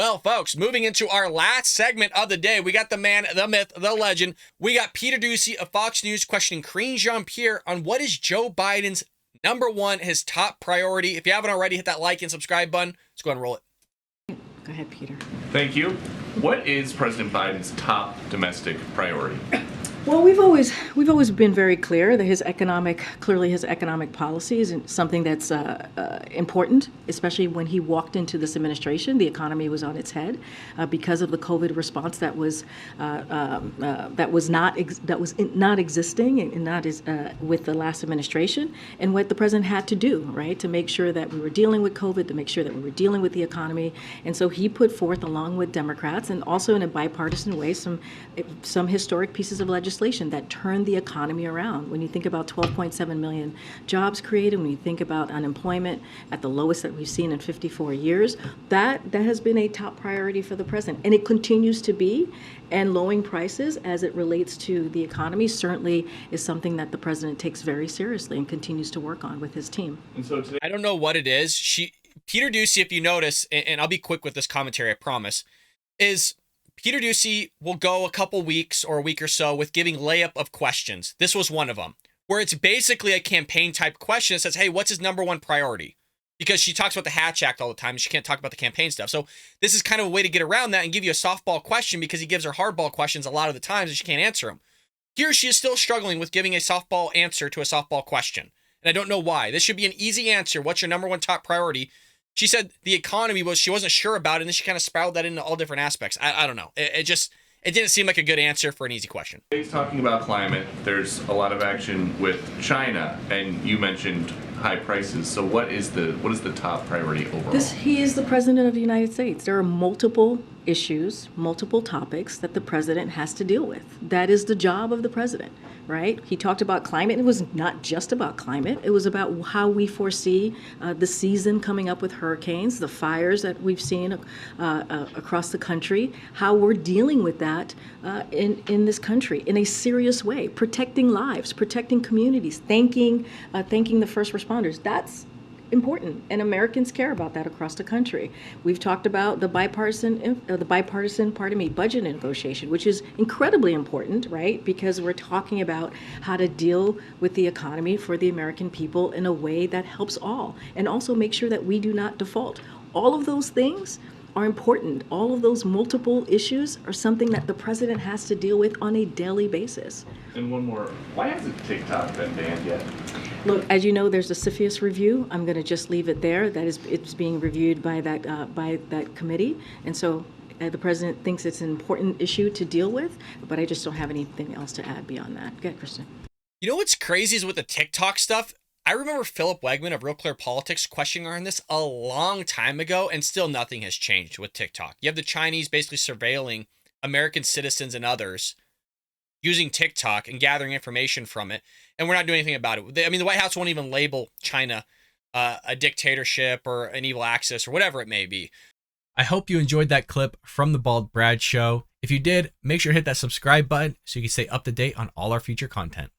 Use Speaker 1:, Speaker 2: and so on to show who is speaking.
Speaker 1: Well, folks, moving into our last segment of the day, we got the man, the myth, the legend. We got Peter Doocy of Fox News questioning Karine Jean-Pierre on what is Joe Biden's number one, his top priority. If you haven't already, hit that like and subscribe button. Let's go ahead and roll it.
Speaker 2: Go ahead, Peter.
Speaker 3: Thank you. What is President Biden's top domestic priority?
Speaker 2: Well, we've always been very clear that his economic policy is something that's important, especially when he walked into this administration. The economy was on its head because of the COVID response that was not existing and not with the last administration, and what the president had to do, right, to make sure that we were dealing with COVID, to make sure that we were dealing with the economy. And so he put forth, along with Democrats and also in a bipartisan way, some historic pieces of legislation that turned the economy around. When you think about 12.7 million jobs created, when you think about unemployment at the lowest that we've seen in 54 years, that has been a top priority for the president, and it continues to be. And lowering prices as it relates to the economy certainly is something that the president takes very seriously and continues to work on with his team.
Speaker 3: And so today,
Speaker 1: I don't know what it is. Peter Doocy, if you notice, and I'll be quick with this commentary, I promise, is Peter Doocy will go a couple weeks or a week or so with giving layup of questions. This was one of them, where it's basically a campaign type question that says, hey, what's his number one priority? Because she talks about the Hatch Act all the time. And she can't talk about the campaign stuff. So this is kind of a way to get around that and give you a softball question, because he gives her hardball questions a lot of the times and she can't answer them. Here she is still struggling with giving a softball answer to a softball question. And I don't know why. This should be an easy answer. What's your number one top priority? She said the economy she wasn't sure about it, and then she kind of spiraled that into all different aspects. I don't know. It didn't seem like a good answer for an easy question.
Speaker 3: he's talking about climate. There's a lot of action with China, and you mentioned high prices. So what is the top priority overall?
Speaker 2: He is the president of the United States. There are multiple issues, multiple topics that the president has to deal with. That is the job of the president, right? He talked about climate. It was not just about climate. It was about how we foresee the season coming up with hurricanes, the fires that we've seen across the country, how we're dealing with that in this country in a serious way, protecting lives, protecting communities, thanking the first responders. That's important, and Americans care about that across the country. We've talked about the bipartisan budget negotiation, which is incredibly important, right? Because we're talking about how to deal with the economy for the American people in a way that helps all, and also make sure that we do not default. All of those things are important. All of those multiple issues are something that the president has to deal with on a daily basis.
Speaker 3: And one more. Why hasn't TikTok been banned yet?
Speaker 2: Look, as you know, there's a CFIUS review. I'm going to just leave it there. It's being reviewed by that committee, and so the president thinks it's an important issue to deal with. But I just don't have anything else to add beyond that. Go ahead, Kristen.
Speaker 1: You know what's crazy is with the TikTok stuff. I remember Philip Wegman of Real Clear Politics questioning her on this a long time ago, and still nothing has changed with TikTok. You have the Chinese basically surveilling American citizens and others using TikTok and gathering information from it, and we're not doing anything about it. The White House won't even label China a dictatorship or an evil axis or whatever it may be. I hope you enjoyed that clip from the Bald Brad Show. If you did, make sure to hit that subscribe button so you can stay up to date on all our future content.